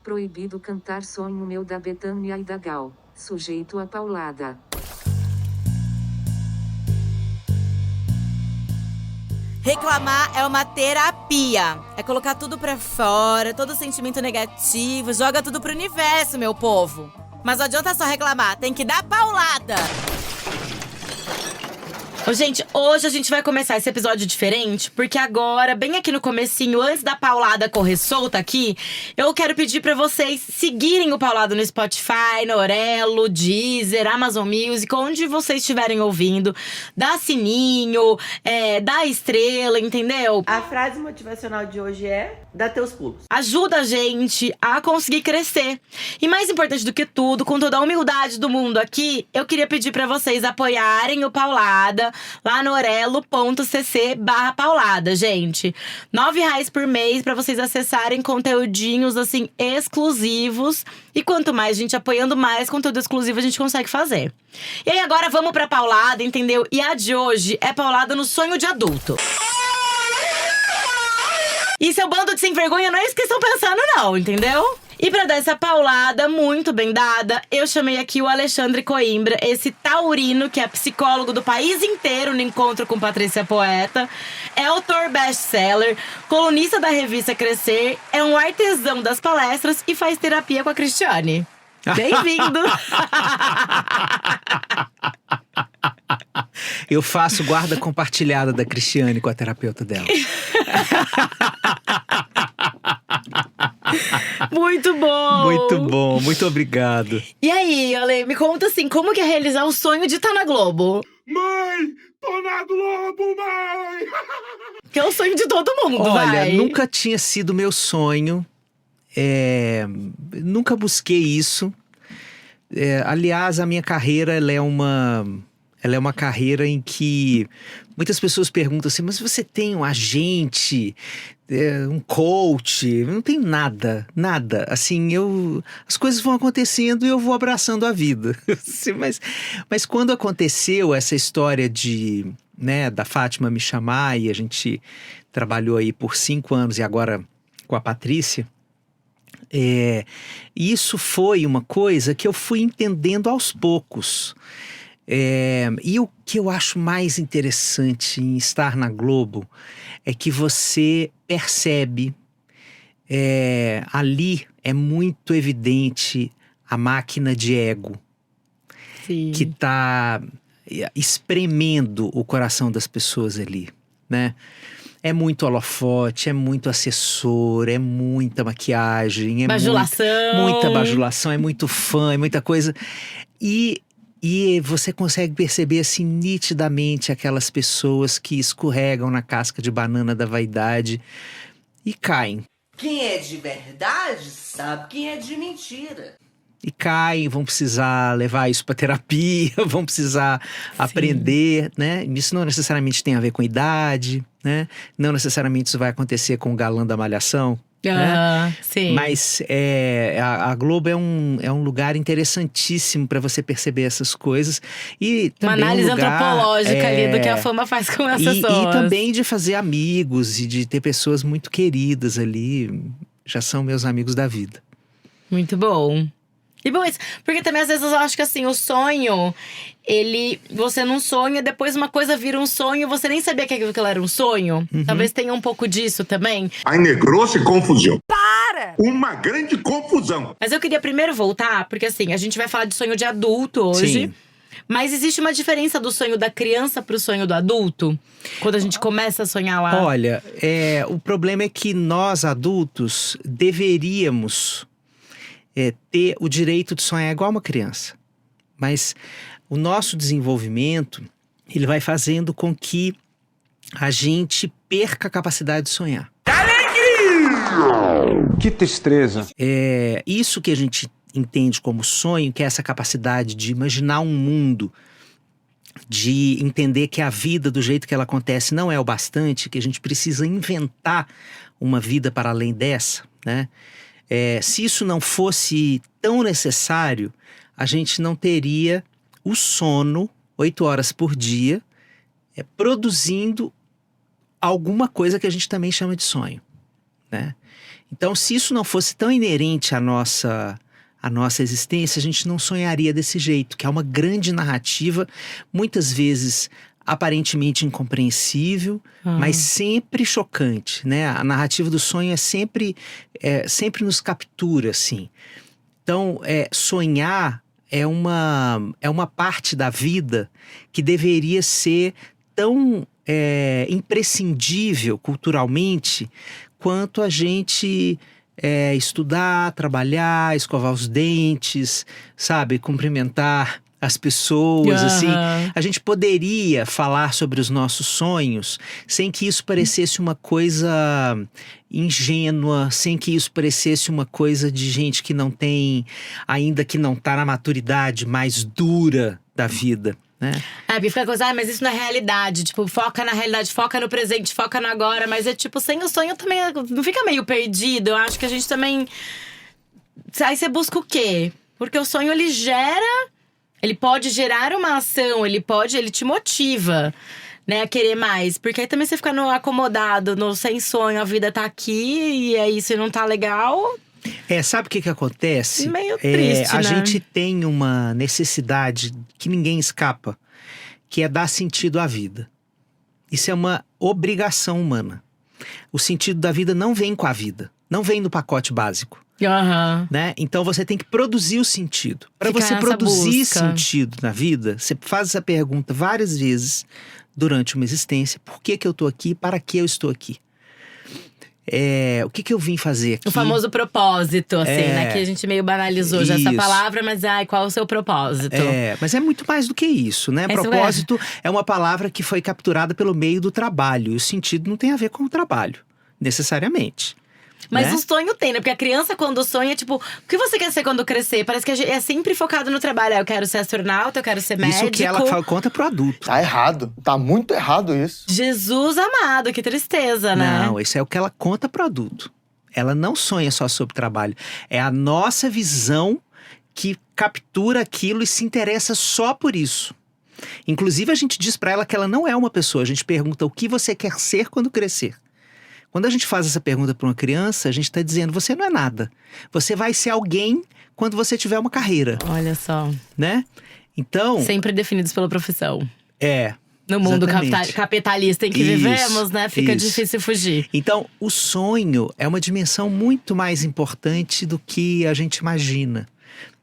Proibido cantar Sonho Meu da Bethânia e da Gal, sujeito a paulada. Reclamar é uma terapia. É colocar tudo pra fora, todo sentimento negativo, joga tudo pro universo, meu povo. Mas não adianta só reclamar, tem que dar paulada. Ô, gente, hoje a gente vai começar esse episódio diferente, porque agora, bem aqui no comecinho, antes da paulada correr solta aqui, eu quero pedir pra vocês seguirem o Paulada no Spotify, no Orelo, Deezer, Amazon Music, onde vocês estiverem ouvindo. Dá sininho, dá estrela, entendeu? A frase motivacional de hoje é: dá teus pulos. Ajuda a gente a conseguir crescer. E mais importante do que tudo, com toda a humildade do mundo aqui, eu queria pedir pra vocês apoiarem o Paulada lá no orelo.cc/paulada, gente. R$9 por mês pra vocês acessarem conteúdinhos, assim, exclusivos. E quanto mais gente apoiando, mais conteúdo exclusivo a gente consegue fazer. E aí agora vamos pra paulada, entendeu? E a de hoje é paulada no sonho de adulto. E seu bando de sem vergonha não é isso que estão pensando não, entendeu? E pra dar essa paulada muito bem dada, eu chamei aqui o Alexandre Coimbra, esse taurino que é psicólogo do país inteiro no Encontro com Patrícia Poeta, é autor best-seller, colunista da revista Crescer, é um artesão das palestras e faz terapia com a Cristiane. Bem-vindo! Eu faço guarda compartilhada da Cristiane com a terapeuta dela. Muito bom! Muito bom, muito obrigado. E aí, Ale, me conta assim, como que é realizar o sonho de estar na Globo? Mãe, tô na Globo, mãe! Que é o sonho de todo mundo, Olha, vai. nunca tinha sido meu sonho. Nunca busquei isso. Aliás, a minha carreira, ela é uma carreira em que muitas pessoas perguntam assim: mas você tem um agente, um coach? Eu não tenho nada. Assim, as coisas vão acontecendo e eu vou abraçando a vida. mas quando aconteceu essa história da Fátima me chamar, e a gente trabalhou aí por 5 anos e agora com a Patrícia, isso foi uma coisa que eu fui entendendo aos poucos. E o que eu acho mais interessante em estar na Globo é que você percebe, ali é muito evidente a máquina de ego. Sim. Que está espremendo o coração das pessoas ali, né? É muito holofote, é muito assessor, é muita maquiagem, Bajulação. Muita bajulação, é muito fã, é muita coisa. E você consegue perceber assim nitidamente aquelas pessoas que escorregam na casca de banana da vaidade e caem. Quem é de verdade sabe quem é de mentira. E caem, vão precisar levar isso para terapia, vão precisar aprender, né? Isso não necessariamente tem a ver com idade, né? Não necessariamente isso vai acontecer com o galã da Malhação. Né? Sim. Mas a Globo é um lugar interessantíssimo para você perceber essas coisas. E também uma análise antropológica ali do que a é, fama faz com as pessoas. E também de fazer amigos e de ter pessoas muito queridas ali. Já são meus amigos da vida. Muito bom. E bom isso, porque também às vezes eu acho que assim, o sonho, você não sonha, depois uma coisa vira um sonho, você nem sabia que aquilo era um sonho. Talvez tenha um pouco disso também. Aí negrou-se confusão. Para! Uma grande confusão. Mas eu queria primeiro voltar, porque assim, a gente vai falar de sonho de adulto hoje. Sim. Mas existe uma diferença do sonho da criança pro sonho do adulto? Quando a gente começa a sonhar lá? Olha, o problema é que nós adultos deveríamos ter o direito de sonhar igual uma criança. Mas o nosso desenvolvimento, ele vai fazendo com que a gente perca a capacidade de sonhar. Que tristeza. Isso que a gente entende como sonho, que é essa capacidade de imaginar um mundo, de entender que a vida do jeito que ela acontece não é o bastante, que a gente precisa inventar uma vida para além dessa, né? Se isso não fosse tão necessário, a gente não teria o sono 8 horas por dia, produzindo alguma coisa que a gente também chama de sonho, né? Então, se isso não fosse tão inerente à nossa existência, a gente não sonharia desse jeito, que é uma grande narrativa, muitas vezes aparentemente incompreensível, mas sempre chocante, né? A narrativa do sonho sempre nos captura, assim. Então, sonhar é uma parte da vida que deveria ser tão imprescindível culturalmente quanto a gente estudar, trabalhar, escovar os dentes, sabe? Cumprimentar as pessoas, assim. A gente poderia falar sobre os nossos sonhos sem que isso parecesse uma coisa ingênua, sem que isso parecesse uma coisa de gente que não tem, ainda que não tá na maturidade mais dura da vida, né? Porque fica a coisa, mas isso não é realidade. Tipo, foca na realidade, foca no presente, foca no agora. Mas é tipo, sem o sonho também não fica meio perdido. Eu acho que a gente também… Aí você busca o quê? Porque o sonho, ele pode gerar uma ação, ele te motiva, né, a querer mais. Porque aí também você fica acomodado, sem sonho, a vida tá aqui e aí se não tá legal… Sabe o que acontece? Meio triste, a né? gente tem uma necessidade que ninguém escapa, que é dar sentido à vida. Isso é uma obrigação humana. O sentido da vida não vem com a vida, não vem no pacote básico. Né? Então você tem que produzir o sentido. Para você produzir busca. sentido na vida, você faz essa pergunta várias vezes durante uma existência: por que eu estou aqui? Para que eu estou aqui? O que eu vim fazer aqui? O famoso propósito, assim, né? Que a gente meio banalizou já essa Isso. palavra, mas qual é o seu propósito? Mas é muito mais do que isso, né? Propósito é uma palavra que foi capturada pelo meio do trabalho. E o sentido não tem a ver com o trabalho, necessariamente. Mas né? o sonho tem, né? Porque a criança, quando sonha, tipo… O que você quer ser quando crescer? Parece que é sempre focado no trabalho. Eu quero ser astronauta, eu quero ser médico. Isso que ela conta pro adulto. Tá errado. Tá muito errado isso. Jesus amado, que tristeza, né? Não, isso é o que ela conta pro adulto. Ela não sonha só sobre trabalho. É a nossa visão que captura aquilo e se interessa só por isso. Inclusive, a gente diz pra ela que ela não é uma pessoa. A gente pergunta: o que você quer ser quando crescer? Quando a gente faz essa pergunta para uma criança, a gente está dizendo: você não é nada. Você vai ser alguém quando você tiver uma carreira. Olha só. Né? Então… Sempre definidos pela profissão. No mundo capitalista em que vivemos, né? Fica difícil fugir. Então, o sonho é uma dimensão muito mais importante do que a gente imagina,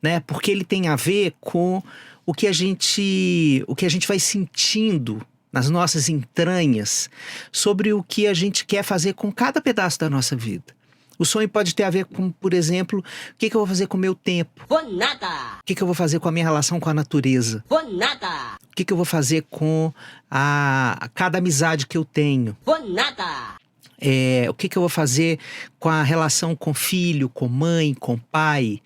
né? Porque ele tem a ver com o que a gente vai sentindo nas nossas entranhas sobre o que a gente quer fazer com cada pedaço da nossa vida. O sonho pode ter a ver com, por exemplo, o que eu vou fazer com o meu tempo? Vou nada! O que eu vou fazer com a minha relação com a natureza? Vou nada! O que eu vou fazer com cada amizade que eu tenho? Vou nada! O que eu vou fazer com a relação com filho, com mãe, com pai?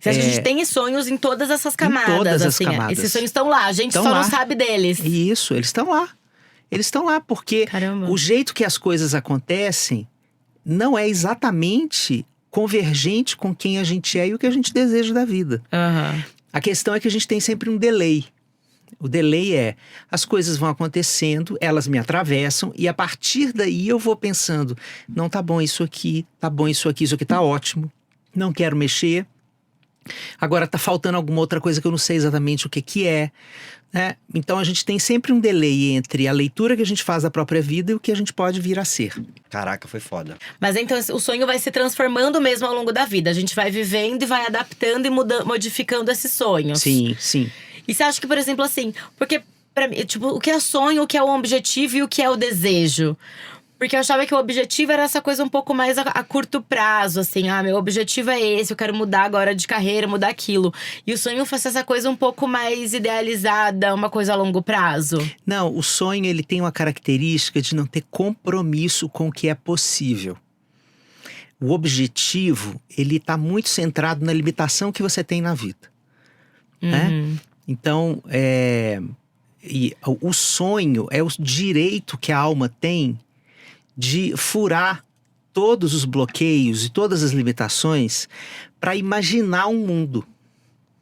A gente tem sonhos em todas essas camadas. Em todas as assim, camadas. Esses sonhos estão lá, a gente só não sabe deles. Isso, eles estão lá. Eles estão lá porque Caramba. o jeito que as coisas acontecem não é exatamente convergente com quem a gente é e o que a gente deseja da vida. A questão é que a gente tem sempre um delay. O delay as coisas vão acontecendo, elas me atravessam e a partir daí eu vou pensando: não, tá bom isso aqui, isso aqui tá ótimo, não quero mexer. Agora tá faltando alguma outra coisa que eu não sei exatamente o que é, né? Então a gente tem sempre um delay entre a leitura que a gente faz da própria vida e o que a gente pode vir a ser. Caraca, foi foda. Mas então o sonho vai se transformando mesmo ao longo da vida. A gente vai vivendo e vai adaptando e modificando esses sonhos. Sim, sim. E você acha que, por exemplo, assim… Porque, pra mim, tipo, o que é sonho, o que é o objetivo e o que é o desejo? Porque eu achava que o objetivo era essa coisa um pouco mais a curto prazo, assim. Meu objetivo é esse, eu quero mudar agora de carreira, mudar aquilo. E o sonho fosse essa coisa um pouco mais idealizada, uma coisa a longo prazo. Não, o sonho ele tem uma característica de não ter compromisso com o que é possível. O objetivo, ele tá muito centrado na limitação que você tem na vida, né? Então, o sonho é o direito que a alma tem de furar todos os bloqueios e todas as limitações para imaginar um mundo.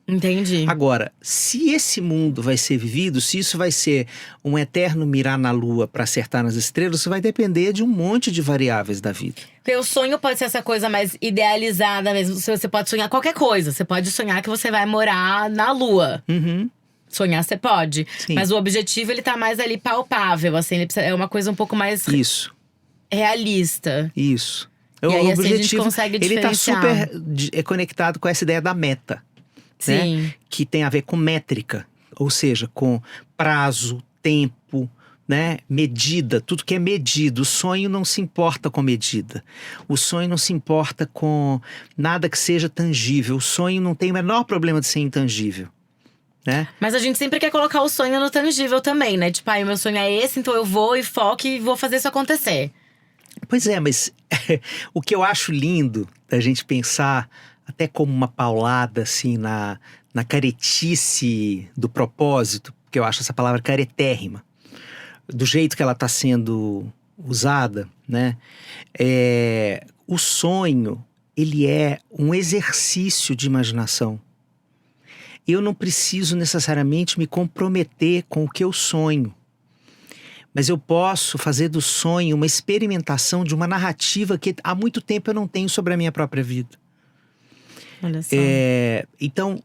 Entendi. Agora, se esse mundo vai ser vivido, se isso vai ser um eterno mirar na lua para acertar nas estrelas, isso vai depender de um monte de variáveis da vida. Porque o sonho pode ser essa coisa mais idealizada mesmo. Você pode sonhar qualquer coisa. Você pode sonhar que você vai morar na lua. Uhum. Sonhar você pode. Sim. Mas o objetivo, ele tá mais ali palpável, assim. É uma coisa um pouco mais Isso, realista. isso. E aí, assim, a gente consegue ele tá diferenciar. super conectado com essa ideia da meta. Né? Sim. Que tem a ver com métrica, ou seja, com prazo, tempo, né? Medida, tudo que é medido. O sonho não se importa com medida. O sonho não se importa com nada que seja tangível. O sonho não tem o menor problema de ser intangível, né? Mas a gente sempre quer colocar o sonho no tangível também, né? Tipo, o meu sonho é esse, então eu vou e foco e vou fazer isso acontecer. Pois é, mas o que eu acho lindo da gente pensar até como uma paulada, assim, na caretice do propósito, porque eu acho essa palavra caretérrima, do jeito que ela está sendo usada, né? O sonho, ele é um exercício de imaginação. Eu não preciso necessariamente me comprometer com o que eu sonho. Mas eu posso fazer do sonho uma experimentação de uma narrativa que há muito tempo eu não tenho sobre a minha própria vida. Olha só. Então,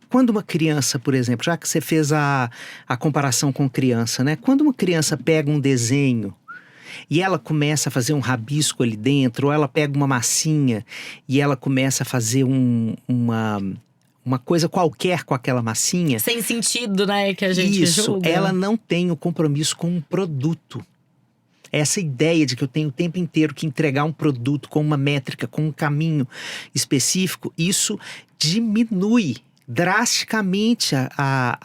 quando uma criança, por exemplo, já que você fez a comparação com criança, né? Quando uma criança pega um desenho e ela começa a fazer um rabisco ali dentro, ou ela pega uma massinha e ela começa a fazer uma coisa qualquer com aquela massinha. Sem sentido, né? Que a gente julga. Ela não tem o compromisso com um produto. Essa ideia de que eu tenho o tempo inteiro que entregar um produto com uma métrica, com um caminho específico, isso diminui drasticamente a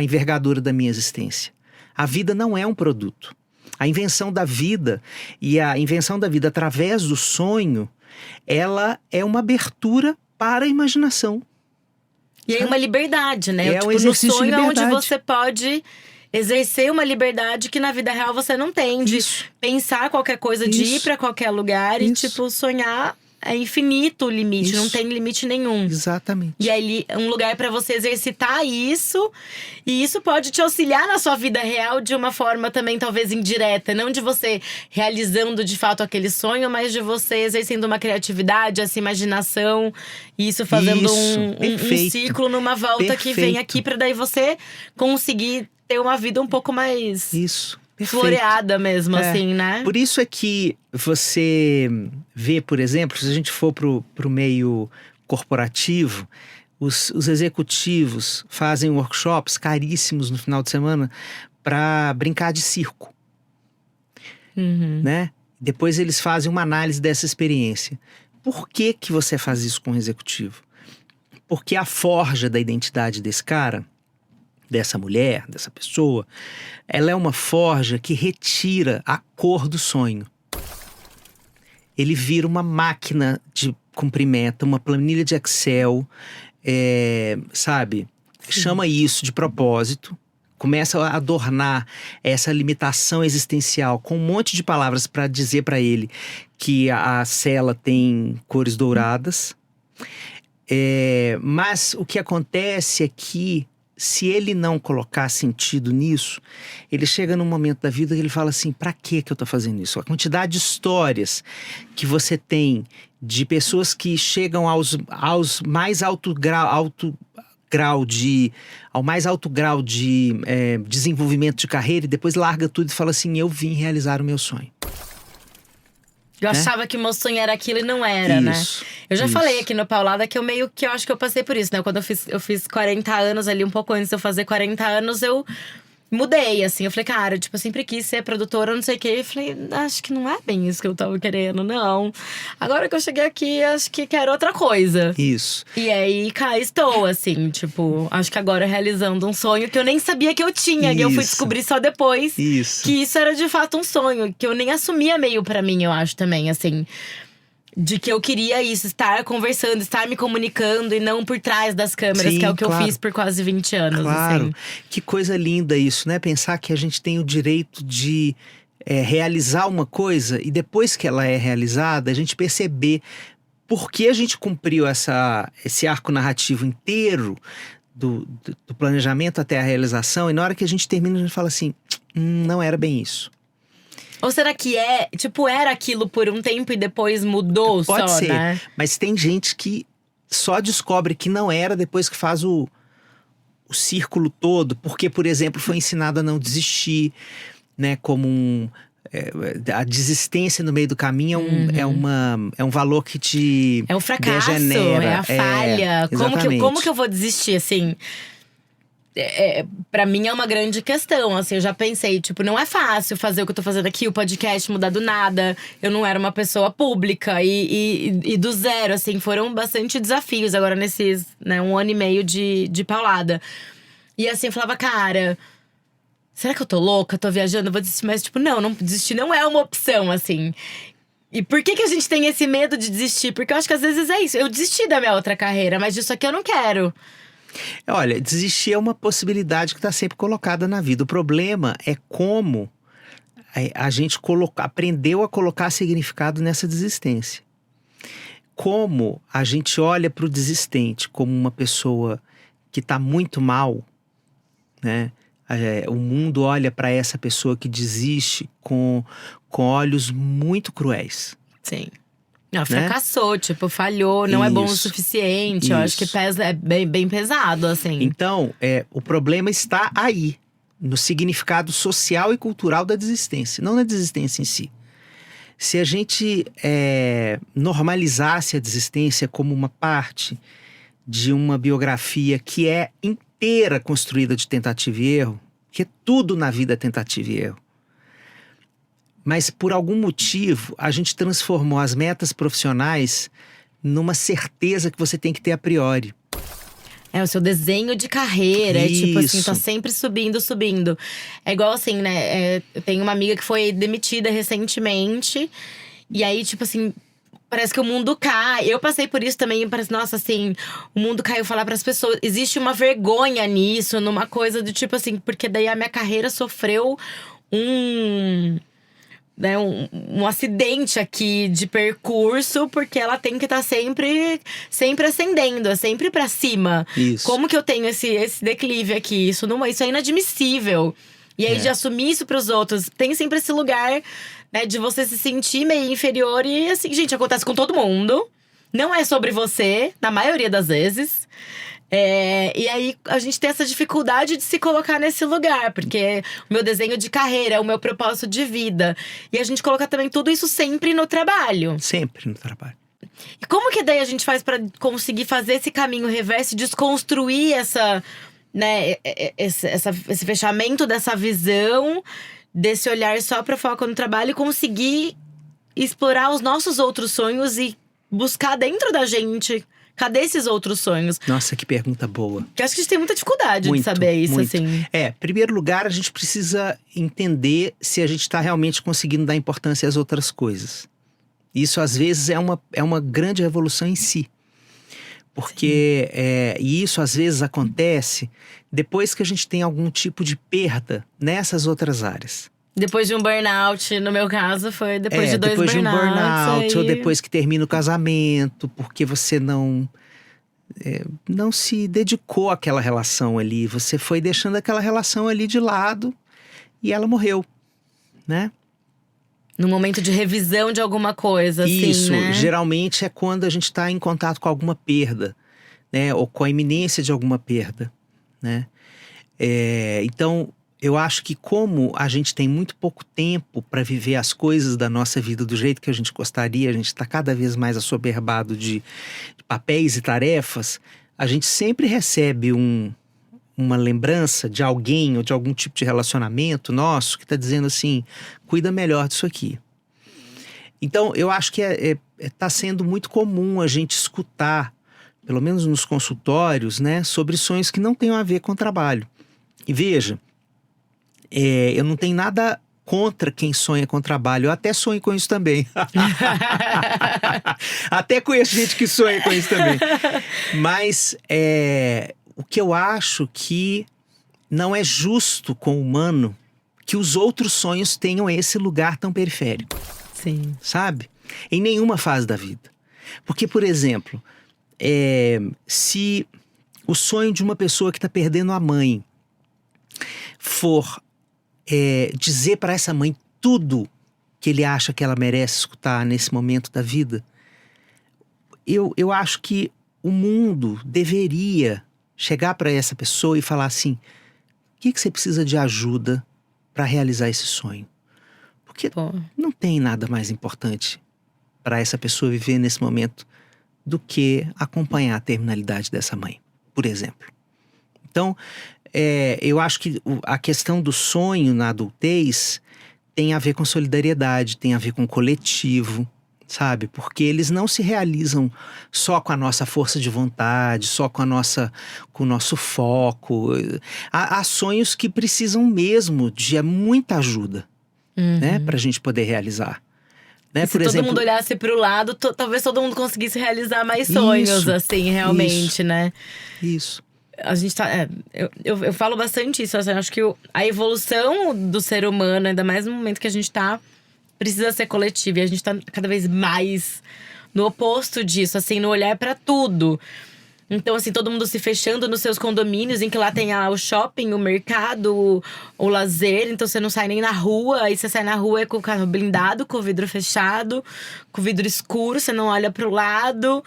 envergadura da minha existência. A vida não é um produto. A invenção da vida, e a invenção da vida através do sonho, ela é uma abertura para a imaginação. E aí uma liberdade, né? É um no exercício de sonho é onde liberdade. você pode exercer uma liberdade que na vida real você não tem. De Isso. pensar qualquer coisa, de ir Isso. pra qualquer lugar. Isso. E tipo, sonhar é infinito o limite, não Isso. tem limite nenhum. Exatamente. E aí, um lugar pra você exercitar isso. E isso pode te auxiliar na sua vida real de uma forma também, talvez indireta. Não de você realizando de fato aquele sonho, mas de você exercendo uma criatividade, essa imaginação. E isso fazendo Isso, um perfeito. ciclo numa volta que vem aqui pra daí você conseguir ter uma vida um pouco mais Isso. Perfeito. floreada mesmo, É. assim, né? Por isso é que você vê, por exemplo, se a gente for pro meio corporativo, os executivos fazem workshops caríssimos no final de semana para brincar de circo, Uhum. né? Depois eles fazem uma análise dessa experiência. Por que que você faz isso com o executivo? Porque a forja da identidade desse cara, dessa mulher, dessa pessoa, ela é uma forja que retira a cor do sonho. Ele vira uma máquina de cumprimento, uma planilha de Excel, sabe? Chama isso de propósito. Começa a adornar essa limitação existencial com um monte de palavras para dizer para ele que a cela tem cores douradas. Mas o que acontece é que, se ele não colocar sentido nisso, ele chega num momento da vida que ele fala assim: pra que eu tô fazendo isso? A quantidade de histórias que você tem de pessoas que chegam aos mais alto grau de desenvolvimento de carreira e depois larga tudo e fala assim: eu vim realizar o meu sonho. Eu achava que o meu sonho era aquilo e não era, né? Eu já falei aqui no Paulada que eu acho que eu passei por isso, né? Quando eu fiz 40 anos ali, um pouco antes de eu fazer 40 anos, eu mudei, assim. Eu falei, cara, tipo, eu sempre quis ser produtora, não sei o quê. E falei, acho que não é bem isso que eu tava querendo, não. Agora que eu cheguei aqui, acho que quero outra coisa. Isso. E aí, cá estou, assim, tipo… Acho que agora realizando um sonho que eu nem sabia que eu tinha. E eu fui Isso. descobrir só depois Isso. que isso era de fato um sonho. Que eu nem assumia meio pra mim, eu acho também, assim… De que eu queria isso, estar conversando, estar me comunicando e não por trás das câmeras, Sim, que é o que claro. eu fiz por quase 20 anos. Claro. Assim. Que coisa linda isso, né? Pensar que a gente tem o direito de realizar uma coisa e depois que ela é realizada, a gente perceber porque a gente cumpriu esse arco narrativo inteiro do planejamento até a realização, e na hora que a gente termina, a gente fala assim, não era bem isso. Ou será que era aquilo por um tempo e depois mudou só, Pode ser, né? mas tem gente que só descobre que não era depois que faz o círculo todo, porque, por exemplo, foi ensinado a não desistir, né? Como a desistência no meio do caminho é um valor que te É o fracasso, degenera. é a falha. Como que eu vou desistir, assim? Pra mim é uma grande questão, assim, eu já pensei, tipo, não é fácil fazer o que eu tô fazendo aqui, o podcast mudar do nada. Eu não era uma pessoa pública e do zero, assim, foram bastante desafios agora nesses, né, 1 ano e meio de paulada. E assim, eu falava, cara, será que eu tô louca? Tô viajando? Eu vou desistir? Mas, tipo, não desistir não é uma opção, assim. E por que a gente tem esse medo de desistir? Porque eu acho que às vezes é isso. Eu desisti da minha outra carreira, mas disso aqui eu não quero. Olha, desistir é uma possibilidade que está sempre colocada na vida. O problema é como a gente aprendeu a colocar significado nessa desistência. Como a gente olha para o desistente como uma pessoa que está muito mal, né? O mundo olha para essa pessoa que desiste com olhos muito cruéis. Sim. Não, fracassou, tipo, falhou, não é bom o suficiente. Eu acho que pesa, é bem pesado, assim. Então, o problema está aí, no significado social e cultural da desistência, não na desistência em si. Se a gente normalizasse a desistência como uma parte de uma biografia que é inteira construída de tentativa e erro, porque tudo na vida é tentativa e erro. Mas por algum motivo, a gente transformou as metas profissionais numa certeza que você tem que ter a priori. O seu desenho de carreira, tipo assim, Isso. tá sempre subindo. É igual assim, né? Eu tenho uma amiga que foi demitida recentemente. E aí, tipo assim, parece que o mundo cai. Eu passei por isso também, parece, nossa, assim, o mundo caiu. Falar pras pessoas, existe uma vergonha nisso, numa coisa do tipo assim, porque daí a minha carreira sofreu um acidente aqui de percurso, porque ela tem que estar sempre ascendendo, sempre pra cima. Isso. Como que eu tenho esse declive aqui? Isso é inadmissível. E aí, de assumir isso pros outros, tem sempre esse lugar, né, de você se sentir meio inferior. E assim, gente, acontece com todo mundo. Não é sobre você, na maioria das vezes. E aí, a gente tem essa dificuldade de se colocar nesse lugar. Porque o meu desenho de carreira, o meu propósito de vida. E a gente coloca também tudo isso sempre no trabalho. Sempre no trabalho. E como que daí a gente faz pra conseguir fazer esse caminho reverso, desconstruir esse fechamento dessa visão, desse olhar só para foco no trabalho e conseguir explorar os nossos outros sonhos e buscar dentro da gente, cadê esses outros sonhos? Nossa, que pergunta boa. Porque acho que a gente tem muita dificuldade de saber isso, muito. assim. Em primeiro lugar, a gente precisa entender se a gente está realmente conseguindo dar importância às outras coisas. Isso, às vezes, é uma grande revolução em si. Porque e isso, às vezes, acontece depois que a gente tem algum tipo de perda nessas outras áreas. Depois de um burnout, no meu caso, foi depois de 2 depois de um burnout, ou aí... depois que termina o casamento, porque você não se dedicou àquela relação ali. Você foi deixando aquela relação ali de lado e ela morreu, né? No momento de revisão de alguma coisa, assim, Isso, né? geralmente é quando a gente está em contato com alguma perda, né? Ou com a iminência de alguma perda, né? Então, eu acho que como a gente tem muito pouco tempo para viver as coisas da nossa vida do jeito que a gente gostaria, a gente está cada vez mais assoberbado de papéis e tarefas, a gente sempre recebe uma lembrança de alguém ou de algum tipo de relacionamento nosso que está dizendo assim, cuida melhor disso aqui. Então, eu acho que está sendo muito comum a gente escutar, pelo menos nos consultórios, né, sobre sonhos que não tenham a ver com o trabalho. E veja, eu não tenho nada contra quem sonha com trabalho. Eu até sonho com isso também. Até conheço gente que sonha com isso também. Mas o que eu acho que não é justo com o humano que os outros sonhos tenham esse lugar tão periférico. Sim. Sabe? Em nenhuma fase da vida. Porque, por exemplo, se o sonho de uma pessoa que está perdendo a mãe for dizer para essa mãe tudo que ele acha que ela merece escutar nesse momento da vida, eu acho que o mundo deveria chegar para essa pessoa e falar assim: o que você precisa de ajuda para realizar esse sonho? Porque não tem nada mais importante para essa pessoa viver nesse momento do que acompanhar a terminalidade dessa mãe, por exemplo. Então, eu acho que a questão do sonho na adultez tem a ver com solidariedade, tem a ver com coletivo, sabe? Porque eles não se realizam só com a nossa força de vontade, só com o nosso foco. Há sonhos que precisam mesmo de muita ajuda, né? Pra gente poder realizar. Né? Se todo mundo olhasse pro lado, talvez todo mundo conseguisse realizar mais sonhos, assim, realmente, né? Isso. A gente tá. Eu falo bastante isso, assim, acho que a evolução do ser humano, ainda mais no momento que a gente tá, precisa ser coletiva. E a gente tá cada vez mais no oposto disso, assim, no olhar pra tudo. Então, assim, todo mundo se fechando nos seus condomínios, em que lá tem o shopping, o mercado, o lazer. Então, você não sai nem na rua. Aí você sai na rua com o carro blindado, com o vidro fechado, com o vidro escuro. Você não olha pro lado.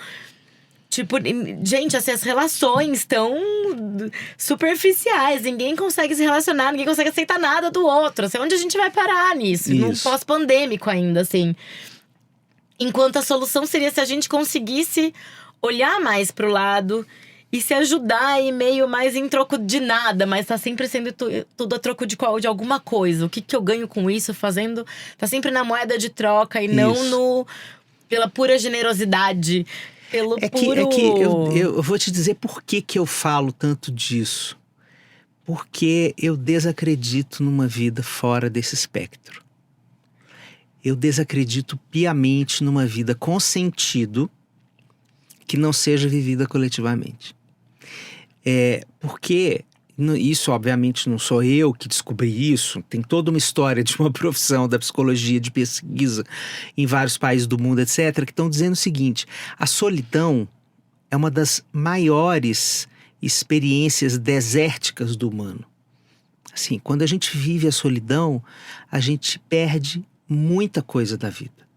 Tipo, gente, assim, as relações estão superficiais. Ninguém consegue se relacionar, ninguém consegue aceitar nada do outro. Assim, onde a gente vai parar nisso? Num pós-pandêmico ainda, assim. Enquanto a solução seria se a gente conseguisse olhar mais pro lado e se ajudar e meio mais em troco de nada, mas tá sempre sendo tudo a troco de alguma coisa. O que eu ganho com isso fazendo? Tá sempre na moeda de troca e não pela pura generosidade. Eu vou te dizer por que eu falo tanto disso. Porque eu desacredito numa vida fora desse espectro. Eu desacredito piamente numa vida com sentido que não seja vivida coletivamente. Porque isso, obviamente, não sou eu que descobri isso. Tem toda uma história de uma profissão da psicologia de pesquisa em vários países do mundo, etc., que estão dizendo o seguinte: a solidão é uma das maiores experiências desérticas do humano. Assim, quando a gente vive a solidão, a gente perde muita coisa da vida.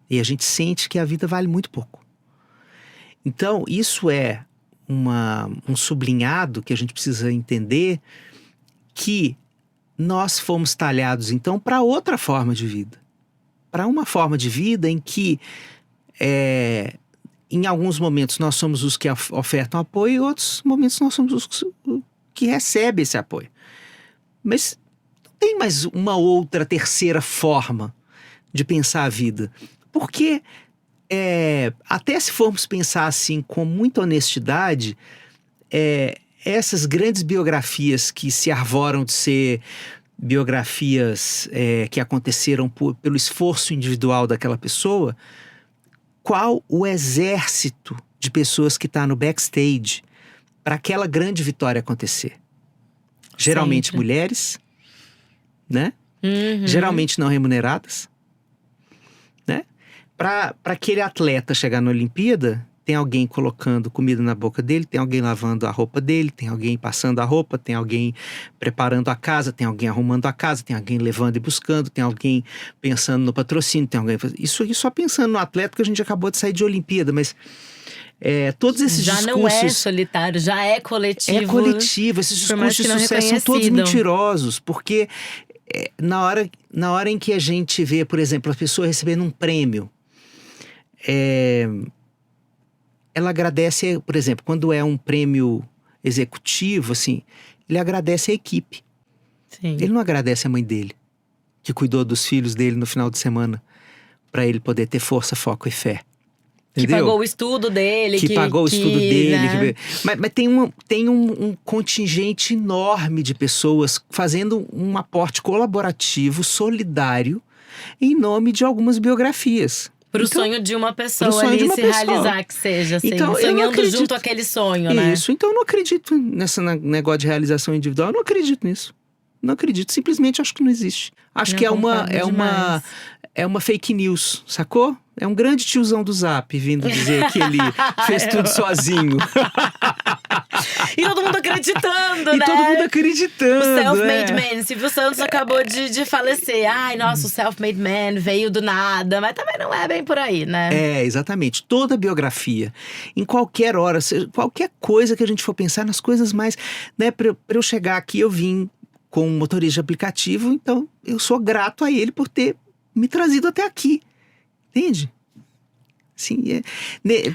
E a gente sente que a vida vale muito pouco. Então, isso é um sublinhado que a gente precisa entender, que nós fomos talhados, então, para outra forma de vida. Para uma forma de vida em que, em alguns momentos, nós somos os que ofertam apoio, e em outros momentos nós somos os que recebem esse apoio. Mas não tem mais uma outra terceira forma de pensar a vida. Porque até se formos pensar assim com muita honestidade, essas grandes biografias que se arvoram de ser biografias que aconteceram pelo esforço individual daquela pessoa, qual o exército de pessoas que está no backstage para aquela grande vitória acontecer? Geralmente sempre mulheres, né? Geralmente não remuneradas. Para aquele atleta chegar na Olimpíada, tem alguém colocando comida na boca dele, tem alguém lavando a roupa dele, tem alguém passando a roupa, tem alguém preparando a casa, tem alguém arrumando a casa, tem alguém levando e buscando, tem alguém pensando no patrocínio, tem alguém... Isso só pensando no atleta, que a gente acabou de sair de Olimpíada, mas todos esses discursos... Já não é solitário, já é coletivo. É coletivo, esses discursos de sucesso são todos mentirosos, porque na hora em que a gente vê, por exemplo, a pessoa recebendo um prêmio, ela agradece, por exemplo, quando é um prêmio executivo, assim, ele agradece a equipe. Sim. Ele não agradece a mãe dele, que cuidou dos filhos dele no final de semana, para ele poder ter força, foco e fé. Entendeu? Que pagou o estudo dele. Que pagou o estudo dele. Né? Mas tem um contingente enorme de pessoas fazendo um aporte colaborativo, solidário, em nome de algumas biografias. Pro sonho de uma pessoa ali se realizar, que seja, assim, então, sonhando junto àquele sonho, né? Isso, então eu não acredito nesse negócio de realização individual, eu não acredito nisso. Não acredito, simplesmente acho que não existe. Acho que é uma fake news, sacou? É um grande tiozão do Zap vindo dizer que ele fez tudo sozinho. E todo mundo acreditando, E né? todo mundo acreditando. O self-made é. man. Silvio Santos acabou de falecer. Ai, nossa, o self-made man veio do nada. Mas também não é bem por aí, né? É, exatamente. Toda biografia, em qualquer hora, qualquer coisa que a gente for pensar nas coisas mais… Né, pra eu chegar aqui, eu vim com um motorista de aplicativo, então eu sou grato a ele por ter me trazido até aqui. Entende? Sim,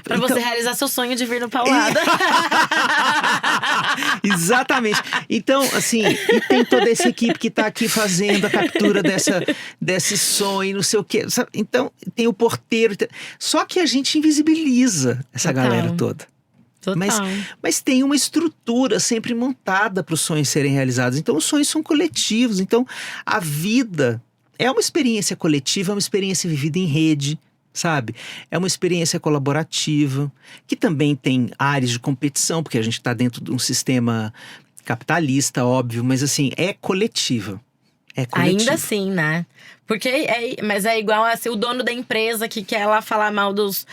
Pra então, você realizar seu sonho de vir no Paulada. Exatamente. Então, assim, e tem toda essa equipe que tá aqui fazendo a captura desse sonho, não sei o quê. Sabe? Então, tem o porteiro. Só que a gente invisibiliza essa Total. galera toda. Total. Mas tem uma estrutura sempre montada para os sonhos serem realizados. Então, os sonhos são coletivos. Então, a vida é uma experiência coletiva, é uma experiência vivida em rede, sabe? É uma experiência colaborativa, que também tem áreas de competição, porque a gente está dentro de um sistema capitalista, óbvio, mas assim, é coletiva. É coletiva. Ainda assim, né? Porque mas é igual assim, o dono da empresa que quer lá falar mal dos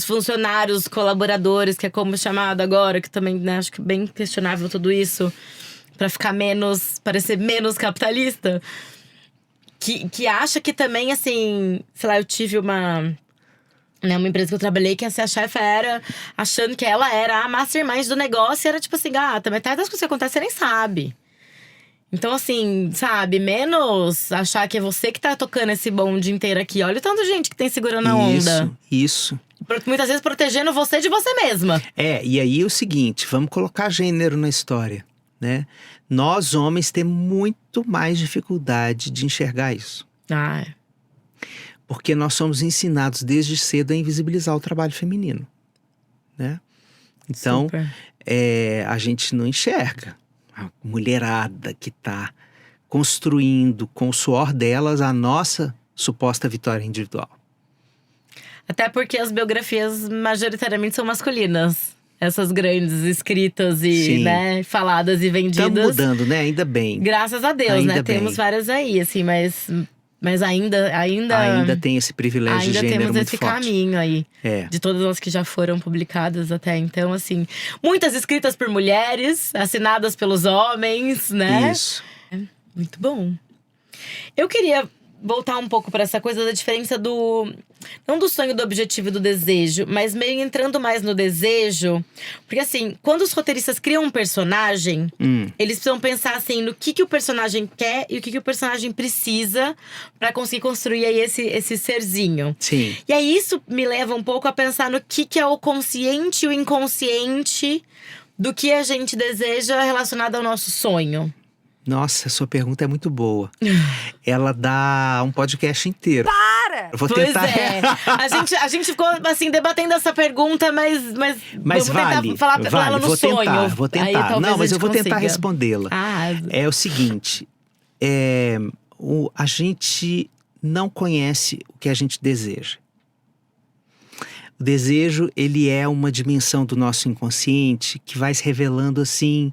funcionários, colaboradores, que é como chamado agora, que também, né, acho que bem questionável tudo isso, pra ficar parecer menos capitalista. Que acha que também, assim, sei lá, eu tive uma empresa que eu trabalhei que a chefe era achando que ela era a mastermind do negócio. E era tipo assim, gata, metade das coisas que acontecem você nem sabe. Então assim, sabe, menos achar que é você que tá tocando esse bonde inteiro aqui. Olha o tanto de gente que tem segurando a onda. Isso. Muitas vezes protegendo você de você mesma. E aí é o seguinte, vamos colocar gênero na história, né? Nós, homens, temos muito mais dificuldade de enxergar isso. Porque nós somos ensinados desde cedo a invisibilizar o trabalho feminino, né? Então, a gente não enxerga a mulherada que está construindo com o suor delas a nossa suposta vitória individual. Até porque as biografias majoritariamente são masculinas. Essas grandes escritas e, né, faladas e vendidas. Estamos mudando, né? Ainda bem. Graças a Deus, ainda né? bem. Temos várias aí, assim, mas ainda tem esse privilégio de gênero temos muito esse forte. caminho aí. De todas as que já foram publicadas até então, assim. Muitas escritas por mulheres, assinadas pelos homens, né? Isso. Muito bom. Eu queria voltar um pouco para essa coisa da diferença não do sonho, do objetivo e do desejo, mas meio entrando mais no desejo. Porque assim, quando os roteiristas criam um personagem, eles precisam pensar assim no que o personagem quer e o que o personagem precisa para conseguir construir aí esse serzinho. Sim. E aí isso me leva um pouco a pensar no que é o consciente e o inconsciente do que a gente deseja relacionado ao nosso sonho. Nossa, sua pergunta é muito boa. Ela dá um podcast inteiro. Para! Eu vou pois tentar. A gente ficou assim debatendo essa pergunta, mas vamos tentar falar ela no sonho. Vou tentar. Aí, não, mas eu vou tentar consiga. respondê-la. É o seguinte, a gente não conhece o que a gente deseja. O desejo, ele é uma dimensão do nosso inconsciente que vai se revelando assim.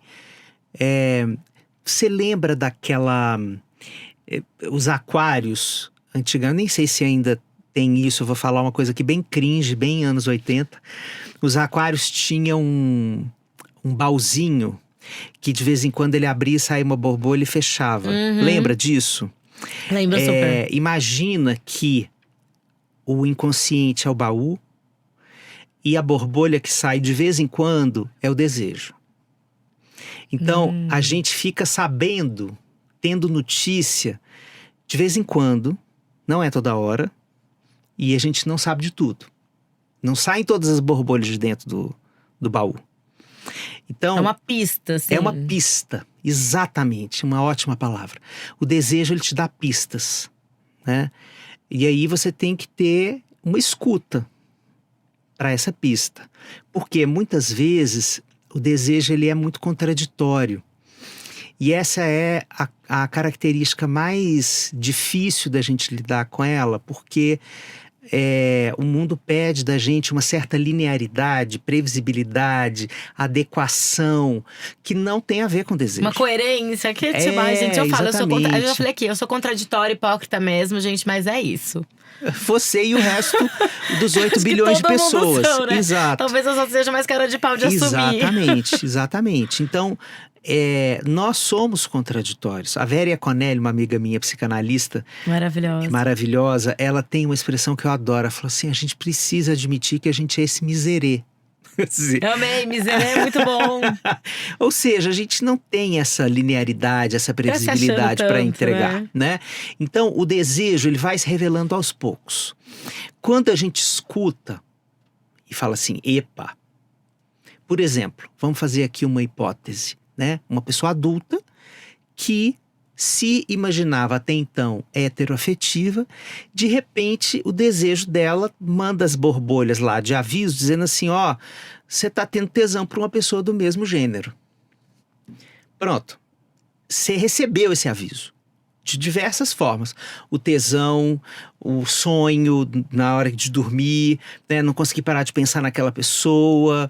Você lembra daquela… os aquários antigamente, nem sei se ainda tem isso, eu vou falar uma coisa aqui bem cringe, bem anos 80. Os aquários tinham um baúzinho que de vez em quando ele abria e saía uma borbolha e fechava. Lembra disso? Lembro super. Imagina que o inconsciente é o baú e a borbolha que sai de vez em quando é o desejo. Então, a gente fica sabendo, tendo notícia, de vez em quando, não é toda hora, e a gente não sabe de tudo. Não saem todas as borbolhas de dentro do baú. Então, é uma pista, sim. É uma pista, exatamente, uma ótima palavra. O desejo, ele te dá pistas, né? E aí você tem que ter uma escuta para essa pista. Porque muitas vezes o desejo, ele é muito contraditório. E essa é a característica mais difícil da gente lidar com ela, porque o mundo pede da gente uma certa linearidade, previsibilidade, adequação, que não tem a ver com desejo. Uma coerência, que demais, gente. Eu falo, exatamente. eu já falei aqui, eu sou contraditória, hipócrita mesmo, gente, mas é isso. Você e o resto dos 8 Acho que bilhões de todo mundo pessoas. são, né? Exato. Talvez eu só seja mais cara de pau de assumir. Exatamente. Então, nós somos contraditórios. A Vera Conelli, uma amiga minha psicanalista, maravilhosa, ela tem uma expressão que eu adoro. Ela falou assim: a gente precisa admitir que a gente é esse miserê. Amei, miserê é muito bom. Ou seja, a gente não tem essa linearidade, essa previsibilidade para entregar, né? Então, o desejo, ele vai se revelando aos poucos. Quando a gente escuta e fala assim, epa, por exemplo, vamos fazer aqui uma hipótese, né? Uma pessoa adulta que se imaginava até então heteroafetiva, de repente o desejo dela manda as borbolhas lá de aviso, dizendo assim, ó, você tá tendo tesão por uma pessoa do mesmo gênero. Pronto. Você recebeu esse aviso. De diversas formas. O tesão, o sonho na hora de dormir, né? Não conseguir parar de pensar naquela pessoa.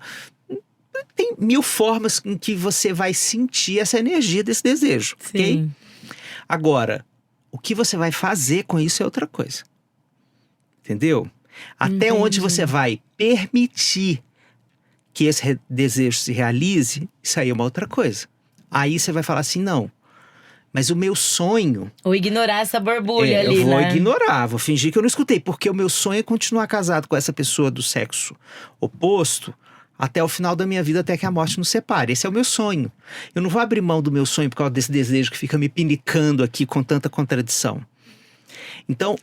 Tem 1000 formas em que você vai sentir essa energia desse desejo. Sim. Ok? Agora, o que você vai fazer com isso é outra coisa. Entendeu? Até onde você vai permitir que esse desejo se realize, isso aí é uma outra coisa. Aí você vai falar assim, não, mas o meu sonho… Ou ignorar essa borbulha ali, eu vou né? ignorar, vou fingir que eu não escutei. Porque o meu sonho é continuar casado com essa pessoa do sexo oposto até o final da minha vida, até que a morte nos separe. Esse é o meu sonho. Eu não vou abrir mão do meu sonho por causa desse desejo que fica me pinicando aqui com tanta contradição. Então,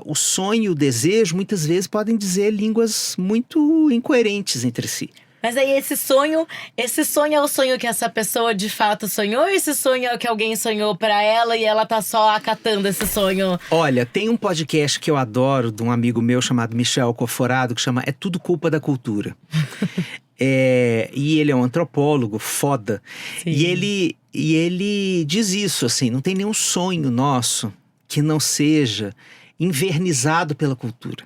o sonho e o desejo, muitas vezes, podem dizer línguas muito incoerentes entre si. Mas aí esse sonho é o sonho que essa pessoa de fato sonhou? Ou esse sonho é o que alguém sonhou pra ela e ela tá só acatando esse sonho? Olha, tem um podcast que eu adoro, de um amigo meu chamado Michel Coforado, que chama É Tudo Culpa da Cultura. E ele é um antropólogo foda. Sim. E ele diz isso, assim, não tem nenhum sonho nosso que não seja invernizado pela cultura.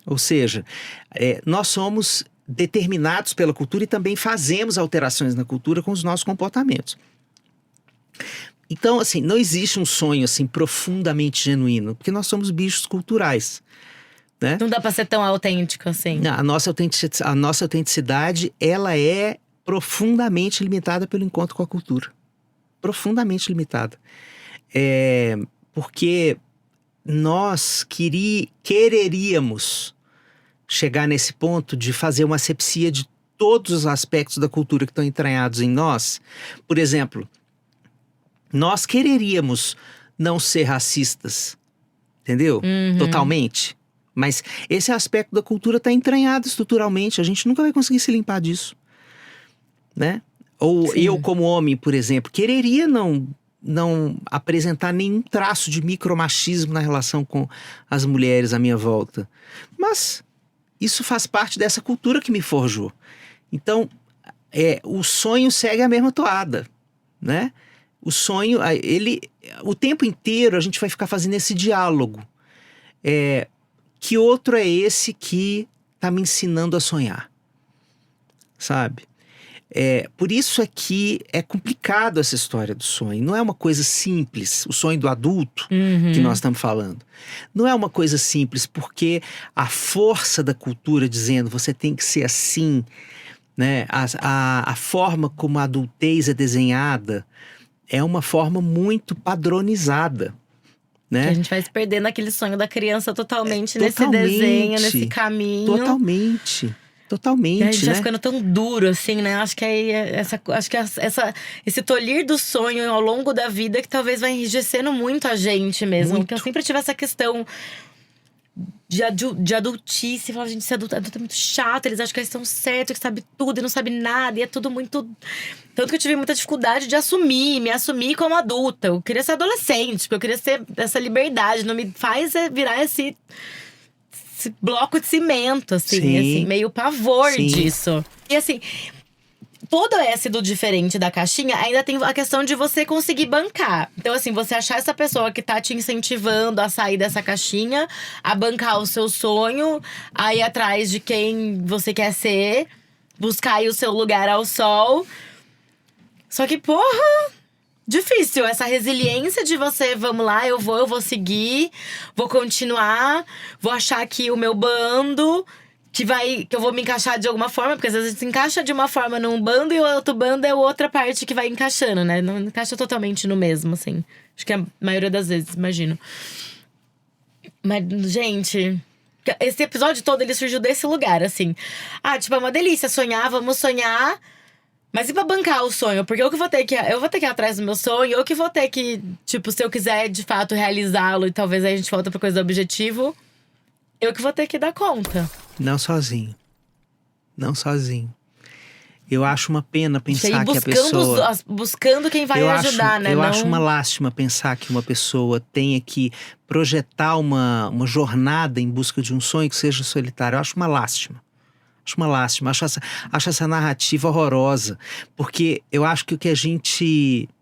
Ou seja, nós somos determinados pela cultura e também fazemos alterações na cultura com os nossos comportamentos. Então, assim, não existe um sonho assim profundamente genuíno, porque nós somos bichos culturais, né? Não dá pra ser tão autêntico assim. A nossa autenticidade, ela é profundamente limitada pelo encontro com a cultura. Profundamente limitada. Porque nós quereríamos chegar nesse ponto de fazer uma asepsia de todos os aspectos da cultura que estão entranhados em nós. Por exemplo, nós quereríamos não ser racistas, entendeu? Totalmente. Mas esse aspecto da cultura está entranhado estruturalmente, a gente nunca vai conseguir se limpar disso, né? Ou Sim. Eu como homem, por exemplo, quereria não apresentar nenhum traço de micromachismo na relação com as mulheres à minha volta. Mas isso faz parte dessa cultura que me forjou. Então, o sonho segue a mesma toada, né? O sonho, o tempo inteiro a gente vai ficar fazendo esse diálogo. Que outro é esse que está me ensinando a sonhar? Sabe? Por isso é que é complicado essa história do sonho. Não é uma coisa simples, o sonho do adulto que nós estamos falando. Não é uma coisa simples, porque a força da cultura dizendo você tem que ser assim, né? A forma como a adultez é desenhada é uma forma muito padronizada, né? Que a gente vai se perder naquele sonho da criança totalmente nesse desenho, nesse caminho. Totalmente, E a gente né? vai ficando tão duro, assim, né? Acho que esse tolir do sonho ao longo da vida que talvez vai enrijecendo muito a gente mesmo. Muito. Porque eu sempre tive essa questão de adultice. Falava, gente, esse adulto é muito chato. Eles acham que eles estão certos, que sabe tudo e não sabe nada. E é tudo muito… Tanto que eu tive muita dificuldade de me assumir como adulta. Eu queria ser adolescente, porque eu queria ter essa liberdade. Não me faz virar esse bloco de cimento, assim, Sim. assim, meio pavor Sim. disso. E assim, todo esse do diferente da caixinha, ainda tem a questão de você conseguir bancar. Então, assim, você achar essa pessoa que tá te incentivando a sair dessa caixinha, a bancar o seu sonho, a ir atrás de quem você quer ser, buscar aí o seu lugar ao sol. Só que, porra, difícil. Essa resiliência de você, vamos lá, eu vou seguir, vou continuar, vou achar aqui o meu bando. Que eu vou me encaixar de alguma forma, porque às vezes se encaixa de uma forma num bando e o outro bando é outra parte que vai encaixando, né? Não encaixa totalmente no mesmo, assim. Acho que a maioria das vezes, imagino. Mas, gente, esse episódio todo ele surgiu desse lugar, assim. Ah, tipo, é uma delícia sonhar, vamos sonhar. Mas e pra bancar o sonho? Porque eu vou ter que ir atrás do meu sonho, eu que vou ter que, tipo, se eu quiser de fato realizá-lo, e talvez aí a gente volta pra coisa do objetivo, eu que vou ter que dar conta. Não sozinho. Não sozinho. Eu acho uma pena pensar que a pessoa… buscando quem vai ajudar, né? Eu acho uma lástima pensar que uma pessoa tenha que projetar uma jornada em busca de um sonho que seja solitário. Eu acho uma lástima. Acho uma lástima. Acho essa narrativa horrorosa. Porque eu acho que o que a gente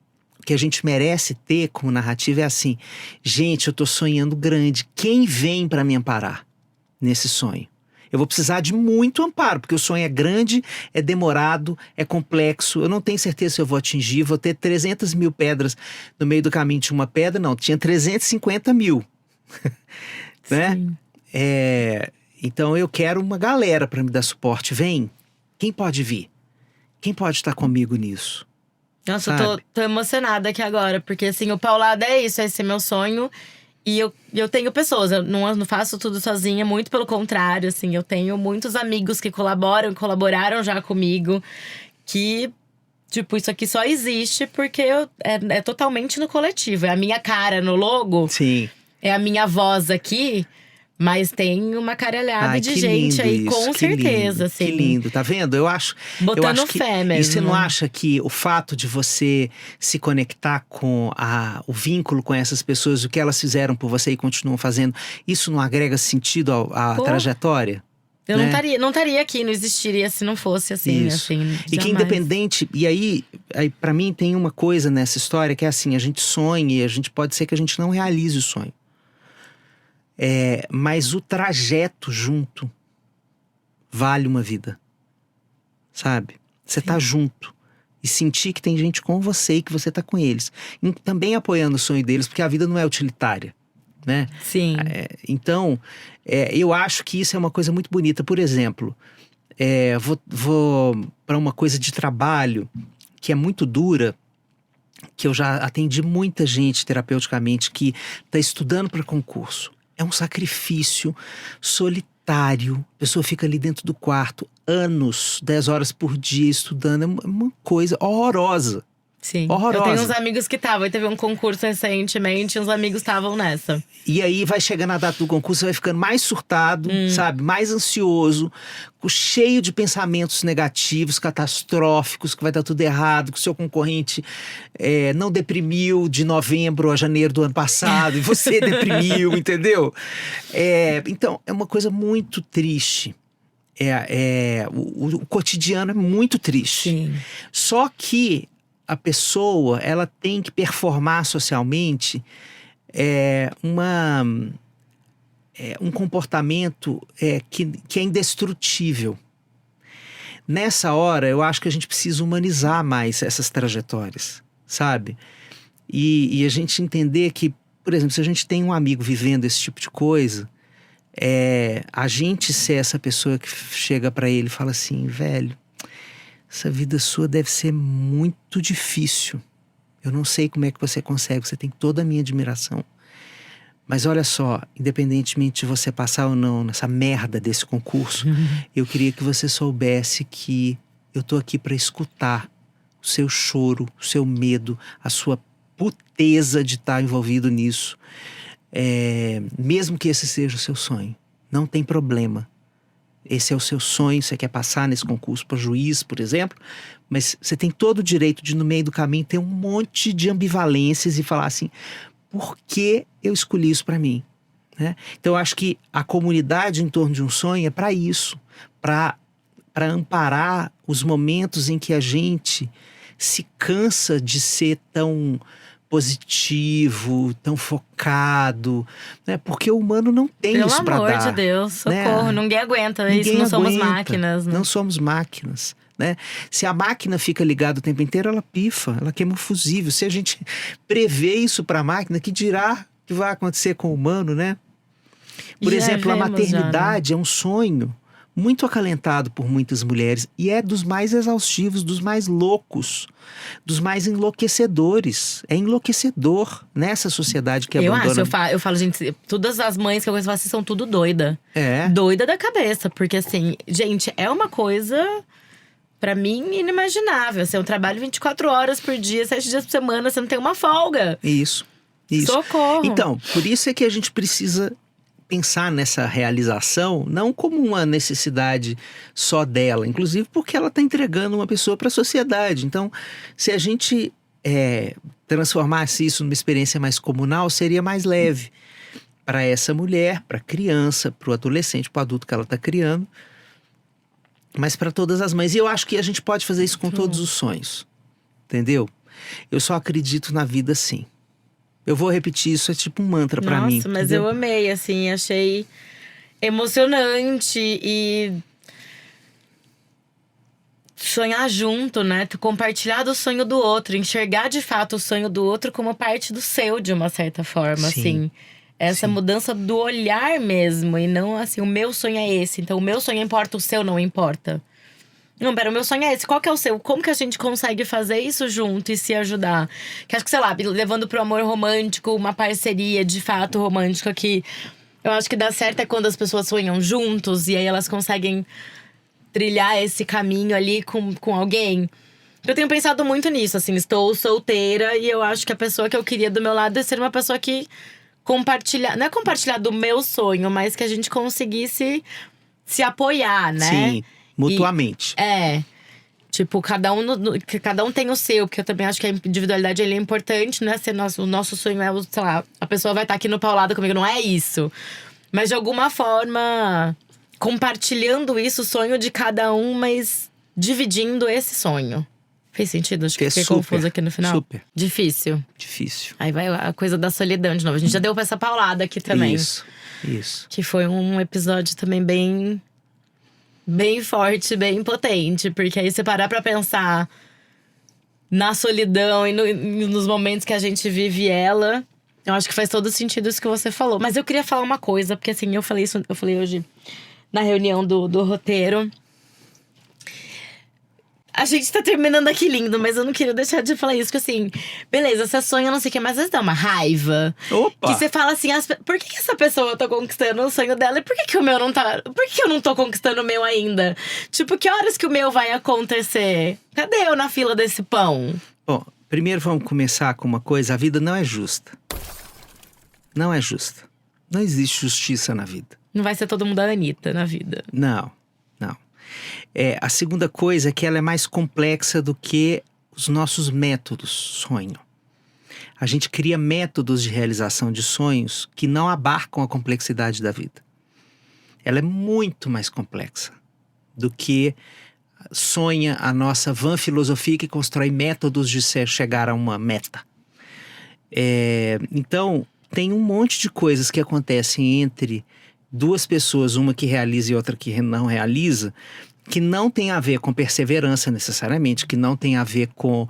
merece ter como narrativa é assim: gente, eu tô sonhando grande. Quem vem pra me amparar nesse sonho? Eu vou precisar de muito amparo, porque o sonho é grande, é demorado, é complexo. Eu não tenho certeza se eu vou atingir. Vou ter 300 mil pedras no meio do caminho. Tinha uma pedra? Não, tinha 350 mil. Né? Então eu quero uma galera para me dar suporte. Vem. Quem pode vir? Quem pode estar comigo nisso? Nossa, eu tô emocionada aqui agora. Porque assim, o Paulada é isso, esse é meu sonho. E eu tenho pessoas, eu não faço tudo sozinha, muito pelo contrário, assim. Eu tenho muitos amigos que colaboraram já comigo. Que, tipo, isso aqui só existe porque é totalmente no coletivo. É a minha cara no logo. Sim. É a minha voz aqui. Mas tem uma caralhada de gente aí, com certeza, assim. Que lindo, tá vendo? Eu acho que, fé mesmo. E você não acha que o fato de você se conectar com o vínculo com essas pessoas, o que elas fizeram por você e continuam fazendo, isso não agrega sentido à trajetória? Eu não estaria aqui, não existiria se não fosse assim, isso. assim. E que independente… E aí pra mim tem uma coisa nessa história que é assim: a gente sonha e pode ser que a gente não realize o sonho. Mas o trajeto junto vale uma vida, sabe? Você tá junto e sentir que tem gente com você e que você tá com eles, e também apoiando o sonho deles, porque a vida não é utilitária, né? Sim. Então, eu acho que isso é uma coisa muito bonita. Por exemplo, vou para uma coisa de trabalho que é muito dura, que eu já atendi muita gente terapeuticamente que tá estudando para concurso. É um sacrifício solitário. A pessoa fica ali dentro do quarto anos, 10 horas por dia estudando. É uma coisa horrorosa. Sim. Horrorosa. Eu tenho uns amigos que estavam. Teve um concurso recentemente, uns amigos estavam nessa. E aí vai chegando a data do concurso, você vai ficando mais surtado, sabe? Mais ansioso, cheio de pensamentos negativos, catastróficos, que vai dar tudo errado, que o seu concorrente não deprimiu de novembro a janeiro do ano passado, e você deprimiu, entendeu? Então, é uma coisa muito triste. O cotidiano é muito triste. Sim. Só que a pessoa, ela tem que performar socialmente um comportamento que é indestrutível. Nessa hora, eu acho que a gente precisa humanizar mais essas trajetórias, sabe? E a gente entender que, por exemplo, se a gente tem um amigo vivendo esse tipo de coisa, a gente ser essa pessoa que chega pra ele e fala assim: velho, essa vida sua deve ser muito difícil. Eu não sei como é que você consegue, você tem toda a minha admiração. Mas olha só, independentemente de você passar ou não nessa merda desse concurso, eu queria que você soubesse que eu tô aqui pra escutar o seu choro, o seu medo, a sua puteza de estar envolvido nisso. Mesmo que esse seja o seu sonho, não tem problema. Esse é o seu sonho, você quer passar nesse concurso para juiz, por exemplo, mas você tem todo o direito de, no meio do caminho, ter um monte de ambivalências e falar assim: por que eu escolhi isso para mim? Né? Então eu acho que a comunidade em torno de um sonho é para isso, para para amparar os momentos em que a gente se cansa de ser tão positivo, tão focado, né? Porque o humano não tem Pelo isso para amor dar. de Deus, né? socorro. Ninguém aguenta. Ninguém Isso não somos aguenta. máquinas, né? Não somos máquinas, né? Se a máquina fica ligada o tempo inteiro, ela pifa, ela queima o fusível. Se a gente prevê isso para a máquina, que dirá que vai acontecer com o humano, né? Por Já exemplo, a vemos maternidade é um sonho muito acalentado por muitas mulheres e é dos mais exaustivos, dos mais loucos, dos mais enlouquecedores. É enlouquecedor nessa sociedade que Eu abandona. acho, eu falo, gente, todas as mães que eu conheço assim, são tudo doida. É. Doida da cabeça. Porque assim, gente, é uma coisa, pra mim, inimaginável. Assim, eu trabalho 24 horas por dia, 7 dias por semana, você não tem uma folga. Isso. Socorro. Então, por isso é que a gente precisa pensar nessa realização não como uma necessidade só dela, inclusive porque ela está entregando uma pessoa para a sociedade. Então, se a gente transformasse isso numa experiência mais comunal, seria mais leve para essa mulher, para a criança, para o adolescente, para o adulto que ela está criando, mas para todas as mães. E eu acho que a gente pode fazer isso com todos os sonhos, entendeu? Eu só acredito na vida assim. Eu vou repetir isso, é tipo um mantra pra mim. Nossa, mas entendeu? eu amei, assim, achei emocionante e sonhar junto, né? Tu compartilhar do sonho do outro, enxergar de fato o sonho do outro como parte do seu, de uma certa forma, Sim. assim. Essa Sim. mudança do olhar mesmo, e não assim, o meu sonho é esse, então o meu sonho importa, o seu não importa. Não, pera, o meu sonho é esse. Qual que é o seu? Como que a gente consegue fazer isso junto e se ajudar? Que acho que, sei lá, levando pro amor romântico, uma parceria de fato romântica que eu acho que dá certo é quando as pessoas sonham juntos e aí elas conseguem trilhar esse caminho ali com alguém. Eu tenho pensado muito nisso, assim, estou solteira e eu acho que a pessoa que eu queria do meu lado é ser uma pessoa que compartilhar, não é compartilhar do meu sonho, mas que a gente conseguisse se apoiar, né? Sim, mutuamente. Tipo, cada um tem o seu, porque eu também acho que a individualidade ele é importante, né? O nosso sonho é, sei lá, a pessoa vai estar aqui no paulado comigo, não é isso. Mas de alguma forma, compartilhando isso, o sonho de cada um, mas dividindo esse sonho. Fez sentido? Acho que Fez fiquei super, confusa aqui no final. super. Difícil. Difícil. Aí vai a coisa da solidão de novo. A gente já deu pra essa paulada aqui também. Isso. Que foi um episódio também bem forte, bem potente. Porque aí você parar pra pensar na solidão e nos momentos que a gente vive ela, eu acho que faz todo sentido isso que você falou. Mas eu queria falar uma coisa, porque assim, eu falei hoje na reunião do roteiro. A gente tá terminando aqui lindo, mas eu não queria deixar de falar isso. Porque assim, beleza, você sonha, não sei o que, mas às vezes dá uma raiva. Opa! Que você fala assim, por que essa pessoa tá conquistando o sonho dela? E por que o meu não tá… Por que eu não tô conquistando o meu ainda? Tipo, que horas que o meu vai acontecer? Cadê eu na fila desse pão? Bom, primeiro vamos começar com uma coisa. A vida não é justa. Não é justa. Não existe justiça na vida. Não vai ser todo mundo a Anitta na vida. Não. A segunda coisa é que ela é mais complexa do que os nossos métodos sonho. A gente cria métodos de realização de sonhos que não abarcam a complexidade da vida. Ela é muito mais complexa do que sonha a nossa vã filosofia que constrói métodos de chegar a uma meta. Então, tem um monte de coisas que acontecem entre duas pessoas, uma que realiza e outra que não realiza, que não tem a ver com perseverança necessariamente, que não tem a ver com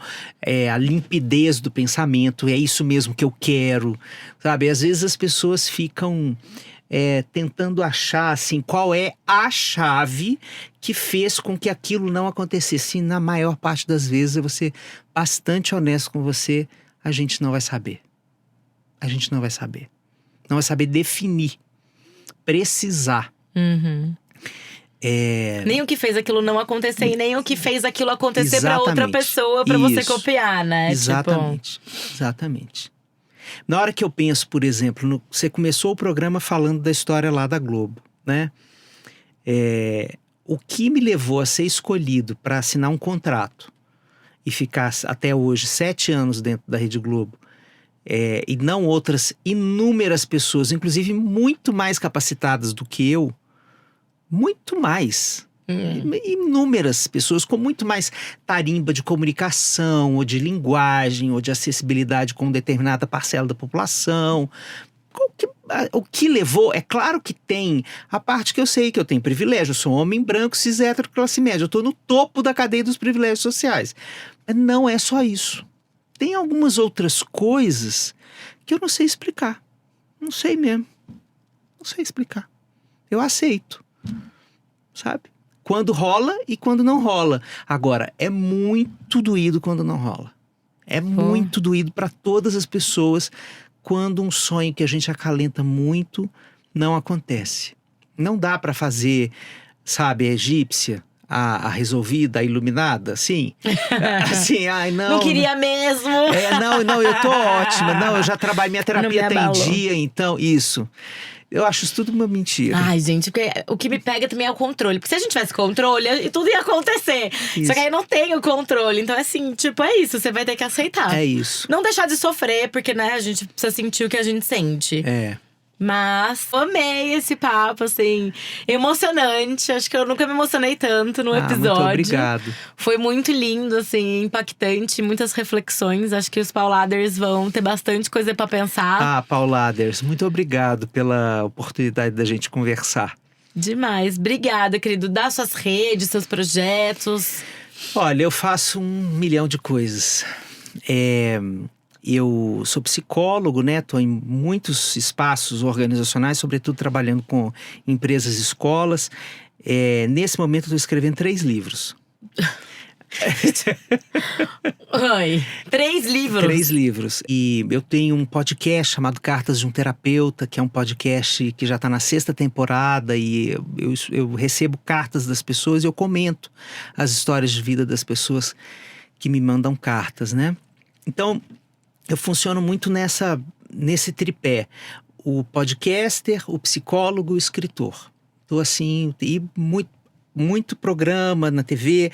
a limpidez do pensamento, é isso mesmo que eu quero, sabe? Às vezes as pessoas ficam tentando achar, assim, qual é a chave que fez com que aquilo não acontecesse. E na maior parte das vezes, eu vou ser bastante honesto com você, a gente não vai saber. A gente não vai saber. Não vai saber definir, precisar. Uhum. Nem o que fez aquilo não acontecer e nem o que fez aquilo acontecer pra outra pessoa, pra você Isso. copiar, né? Exatamente, exatamente. Na hora que eu penso, por exemplo, você começou o programa falando da história lá da Globo, né? O que me levou a ser escolhido para assinar um contrato e ficar até hoje 7 anos dentro da Rede Globo, e não outras inúmeras pessoas, inclusive muito mais capacitadas do que eu, muito mais, Inúmeras pessoas com muito mais tarimba de comunicação, ou de linguagem, ou de acessibilidade com determinada parcela da população. O que levou, é claro que tem a parte que eu sei que eu tenho privilégio, eu sou homem branco, cis, hétero, classe média, eu estou no topo da cadeia dos privilégios sociais. Mas não é só isso. Tem algumas outras coisas que eu não sei explicar. Não sei mesmo. Não sei explicar. Eu aceito. Sabe? Quando rola e quando não rola. Agora, é muito doído quando não rola. É muito doído para todas as pessoas quando um sonho que a gente acalenta muito não acontece. Não dá para fazer, sabe, a egípcia, a resolvida, a iluminada, assim. Assim, ai, não. Não queria mesmo. Não, eu tô ótima. Não, eu já trabalho, minha terapia tá em abalou. dia, então, isso. Eu acho isso tudo uma mentira. Ai, gente, o que me pega também é o controle. Porque se a gente tivesse controle, tudo ia acontecer. Isso. Só que aí não tem o controle. Então, assim, tipo, é isso. Você vai ter que aceitar. É isso. Não deixar de sofrer, porque, né, a gente precisa sentir o que a gente sente. É. Mas amei esse papo, assim, emocionante. Acho que eu nunca me emocionei tanto num episódio. Muito obrigado. Foi muito lindo, assim, impactante, muitas reflexões. Acho que os Pauladers vão ter bastante coisa pra pensar. Pauladers, muito obrigado pela oportunidade da gente conversar. Demais. Obrigada, querido. Dá suas redes, seus projetos. Olha, eu faço 1 milhão de coisas. Eu sou psicólogo, né? Estou em muitos espaços organizacionais, sobretudo trabalhando com empresas e escolas. Nesse momento, estou escrevendo 3 livros. Oi. 3 livros. 3 livros. E eu tenho um podcast chamado Cartas de um Terapeuta, que é um podcast que já está na 6ª temporada. E eu recebo cartas das pessoas e eu comento as histórias de vida das pessoas que me mandam cartas, né? Então, eu funciono muito nesse tripé. O podcaster, o psicólogo e o escritor. Estou assim, e muito programa na TV.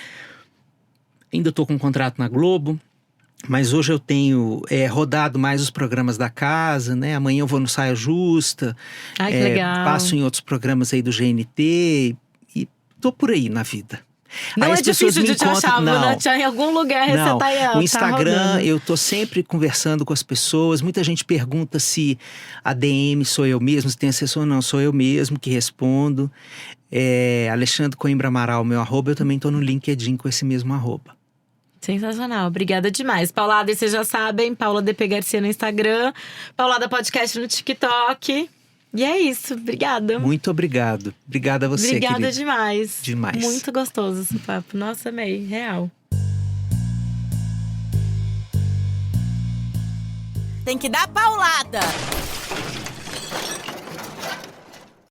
Ainda estou com um contrato na Globo. Mas hoje eu tenho rodado mais os programas da casa, né? Amanhã eu vou no Saia Justa. Ai, que legal. Passo em outros programas aí do GNT. E tô por aí na vida. Não aí é as pessoas difícil me de te achar, encontram, vou te achar em algum lugar, não. você tá aí, O Instagram, tá eu tô sempre conversando com as pessoas. Muita gente pergunta se a DM sou eu mesmo, se tem assessor. Não, sou eu mesmo que respondo. Alexandre Coimbra Amaral, meu arroba. Eu também tô no LinkedIn com esse mesmo arroba. Sensacional, obrigada demais. Paulada, vocês já sabem, Paula DP Garcia no Instagram, Paulada Podcast no TikTok. E é isso, obrigada. Muito obrigado. Obrigada a você, Obrigada querida. demais. Demais. Muito gostoso esse papo. Nossa, amei, real. Tem que dar paulada.